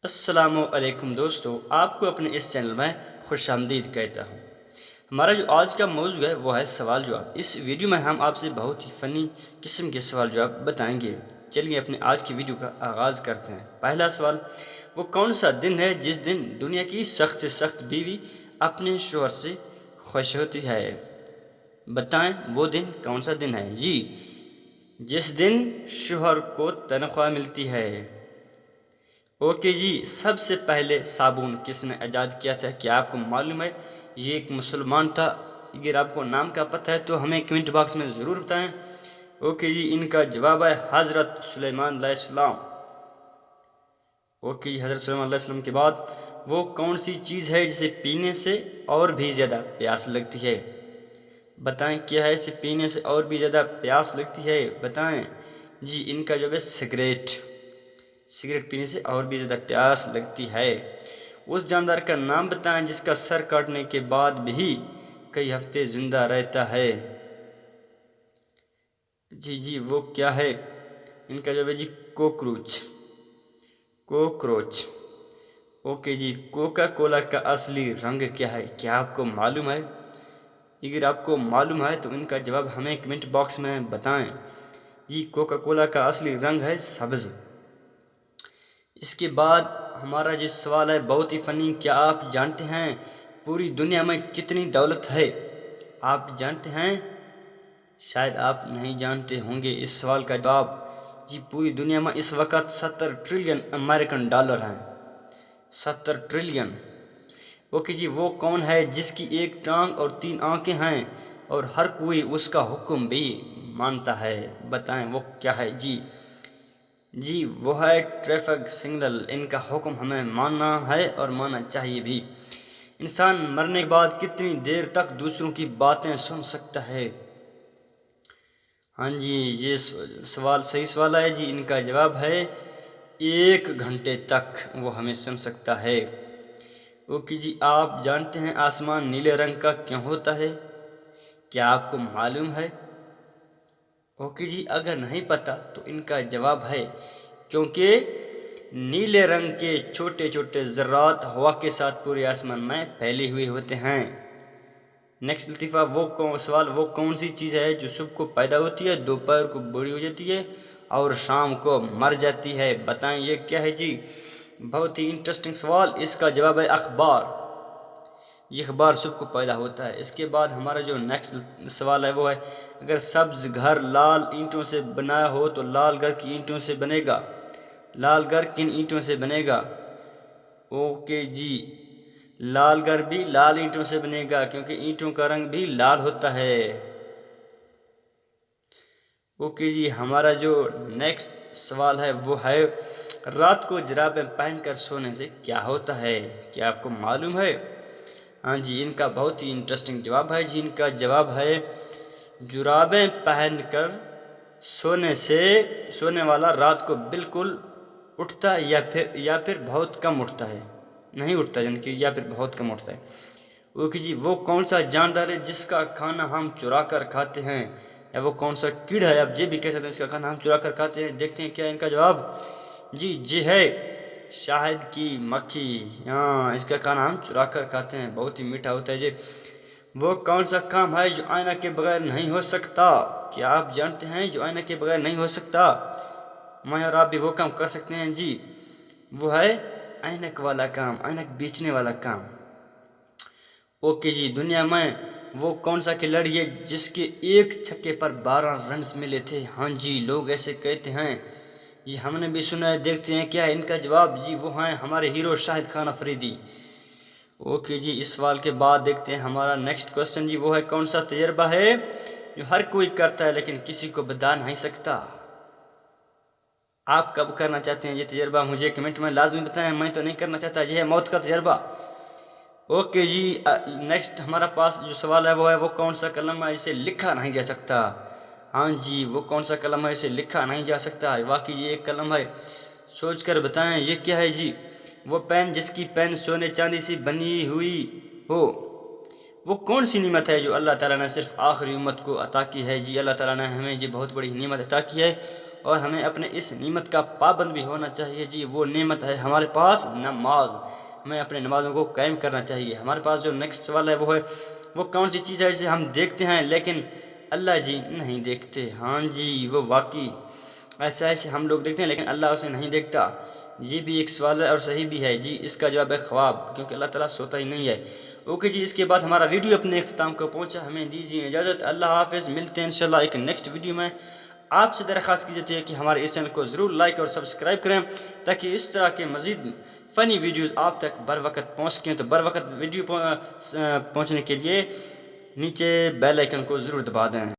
السلام علیکم دوستو، آپ کو اپنے اس چینل میں خوش آمدید کہتا ہوں۔ ہمارا جو آج کا موضوع ہے وہ ہے سوال جواب۔ اس ویڈیو میں ہم آپ سے بہت ہی فنی قسم کے سوال جواب بتائیں گے۔ چلیے اپنے آج کی ویڈیو کا آغاز کرتے ہیں۔ پہلا سوال، وہ کون سا دن ہے جس دن دنیا کی سخت سے سخت بیوی اپنے شوہر سے خوش ہوتی ہے؟ بتائیں وہ دن کون سا دن ہے؟ جی، جس دن شوہر کو تنخواہ ملتی ہے۔ اوکے جی، سب سے پہلے صابن کس نے ایجاد کیا تھا؟ کیا آپ کو معلوم ہے؟ یہ ایک مسلمان تھا۔ اگر آپ کو نام کا پتہ ہے تو ہمیں کمنٹ باکس میں ضرور بتائیں۔ اوکے جی، ان کا جواب ہے حضرت سلیمان علیہ السلام۔ اوکے جی، حضرت سلیمان علیہ السلام کے بعد وہ کون سی چیز ہے جسے پینے سے اور بھی زیادہ پیاس لگتی ہے؟ بتائیں کیا ہے اسے پینے سے اور بھی زیادہ پیاس لگتی ہے؟ بتائیں جی، ان کا جواب ہے سگریٹ۔ سگریٹ پینے سے اور بھی زیادہ پیاس لگتی ہے۔ اس جاندار کا نام بتائیں جس کا سر کاٹنے کے بعد بھی کئی ہفتے زندہ رہتا ہے۔ جی وہ کیا ہے؟ ان کا جواب ہے جی کوکروچ۔ کوکروچ۔ اوکے جی، کوکا کولا کا اصلی رنگ کیا ہے؟ کیا آپ کو معلوم ہے؟ اگر آپ کو معلوم ہے تو ان کا جواب ہمیں کمنٹ باکس میں بتائیں۔ جی، کوکا کولا کا اصلی رنگ ہے سبز۔ اس کے بعد ہمارا جو سوال ہے بہت ہی فنی، کیا آپ جانتے ہیں پوری دنیا میں کتنی دولت ہے؟ آپ جانتے ہیں؟ شاید آپ نہیں جانتے ہوں گے اس سوال کا جواب۔ جی، پوری دنیا میں اس وقت 70 ٹریلین امریکن ڈالر ہیں۔ 70 ٹریلین۔ اوکے جی، وہ کون ہے جس کی ایک ٹانگ اور 3 آنکھیں ہیں اور ہر کوئی اس کا حکم بھی مانتا ہے؟ بتائیں وہ کیا ہے؟ جی وہ ہے ٹریفک سگنل۔ ان کا حکم ہمیں ماننا ہے اور ماننا چاہیے بھی۔ انسان مرنے کے بعد کتنی دیر تک دوسروں کی باتیں سن سکتا ہے؟ ہاں جی، یہ سوال صحیح سوال ہے جی۔ ان کا جواب ہے 1 گھنٹے تک وہ ہمیں سن سکتا ہے۔ اوکے جی، آپ جانتے ہیں آسمان نیلے رنگ کا کیوں ہوتا ہے؟ کیا آپ کو معلوم ہے؟ اوکے جی، اگر نہیں پتہ تو ان کا جواب ہے کیونکہ نیلے رنگ کے چھوٹے چھوٹے ذرات ہوا کے ساتھ پورے آسمان میں پھیلے ہوئے ہوتے ہیں۔ نیکسٹ لطیفہ، وہ کون سی چیز ہے جو صبح کو پیدا ہوتی ہے، دوپہر کو بوڑھی ہو جاتی ہے اور شام کو مر جاتی ہے؟ بتائیں یہ کیا ہے؟ جی، بہت ہی انٹرسٹنگ سوال۔ اس کا جواب ہے اخبار۔ یہ اخبار صبح کو پیدا ہوتا ہے۔ اس کے بعد ہمارا جو نیکسٹ سوال ہے وہ ہے، اگر سبز گھر لال اینٹوں سے بنایا ہو تو لال گھر کی اینٹوں سے بنے گا؟ لال گھر کن اینٹوں سے بنے گا؟ اوکے جی، لال گھر بھی لال اینٹوں سے بنے گا کیونکہ اینٹوں کا رنگ بھی لال ہوتا ہے۔ اوکے جی، ہمارا جو نیکسٹ سوال ہے وہ ہے، رات کو جرابیں پہن کر سونے سے کیا ہوتا ہے؟ کیا آپ کو معلوم ہے؟ ہاں جی، ان کا بہت ہی انٹرسٹنگ جواب ہے جی۔ ان کا جواب ہے جرابیں پہن کر سونے سے سونے والا رات کو بالکل اٹھتا ہے یا پھر بہت کم اٹھتا ہے، نہیں اٹھتا یعنی کہ یا پھر بہت کم اٹھتا ہے۔ اوکے جی، وہ کون سا جاندار ہے جس کا کھانا ہم چرا کر کھاتے ہیں؟ یا وہ کون سا کیڑا ہے، آپ یہ بھی کہہ سکتے ہیں اس کا کھانا ہم چرا کر کھاتے ہیں؟ دیکھتے ہیں کیا ان کا جواب۔ جی ہے شہد کی مکھی۔ ہاں، اس کا کھانا ہم چرا کر کھاتے ہیں، بہت ہی میٹھا ہوتا ہے جی۔ وہ کون سا کام ہے جو آئینہ کے بغیر نہیں ہو سکتا؟ کیا آپ جانتے ہیں جو آئینہ کے بغیر نہیں ہو سکتا؟ میں اور آپ بھی وہ کام کر سکتے ہیں جی، وہ ہے اینک والا کام، اینک بیچنے والا کام۔ اوکے جی، دنیا میں وہ کون سا کھلاڑی ہے جس کے ایک چھکے پر 12 رنز ملے تھے؟ ہاں جی، لوگ ایسے کہتے ہیں، یہ ہم نے بھی سنا ہے۔ دیکھتے ہیں کیا ہے ان کا جواب۔ جی وہ ہیں ہمارے ہیرو شاہد خان افریدی۔ اوکے جی، اس سوال کے بعد دیکھتے ہیں ہمارا نیکسٹ کوسچن۔ جی وہ ہے، کون سا تجربہ ہے جو ہر کوئی کرتا ہے لیکن کسی کو بتا نہیں سکتا؟ آپ کب کرنا چاہتے ہیں یہ تجربہ؟ مجھے کمنٹ میں لازمی بتائیں، میں تو نہیں کرنا چاہتا۔ یہ ہے موت کا تجربہ۔ اوکے جی، نیکسٹ ہمارا پاس جو سوال ہے وہ ہے، وہ کون سا قلم ہے اسے لکھا نہیں جا سکتا؟ ہاں جی، وہ کون سا قلم ہے اسے لکھا نہیں جا سکتا؟ واقعی یہ ایک قلم ہے، سوچ کر بتائیں یہ کیا ہے؟ جی وہ پین جس کی پین سونے چاندی سے بنی ہوئی ہو۔ وہ کون سی نعمت ہے جو اللہ تعالیٰ نے صرف آخری امت کو عطا کی ہے؟ جی اللہ تعالیٰ نے ہمیں یہ بہت بڑی نعمت عطا کی ہے اور ہمیں اپنے اس نعمت کا پابند بھی ہونا چاہیے جی۔ وہ نعمت ہے ہمارے پاس نماز، ہمیں اپنے نمازوں کو قائم کرنا چاہیے۔ ہمارے پاس جو نیکسٹ سوال ہے وہ کون سی چیز ہے جسے ہم دیکھتے ہیں لیکن اللہ جی نہیں دیکھتے؟ ہاں جی، وہ واقعی ایسے ہم لوگ دیکھتے ہیں لیکن اللہ اسے نہیں دیکھتا۔ یہ بھی ایک سوال ہے اور صحیح بھی ہے جی، اس کا جواب ہے خواب، کیونکہ اللہ تعالیٰ سوتا ہی نہیں ہے۔ اوکے جی، اس کے بعد ہمارا ویڈیو اپنے اختتام کو پہنچا، ہمیں دیجیے اجازت، اللہ حافظ، ملتے ہیں انشاءاللہ ایک نیکسٹ ویڈیو میں۔ آپ سے درخواست کی جاتی ہے کہ ہمارے اس چینل کو ضرور لائک اور سبسکرائب کریں تاکہ اس طرح کے مزید فنی ویڈیوز آپ تک بر وقت پہنچ سکیں۔ تو بر وقت ویڈیو پہنچنے کے لیے نیچے بیل آئیکن کو ضرور دبا دیں۔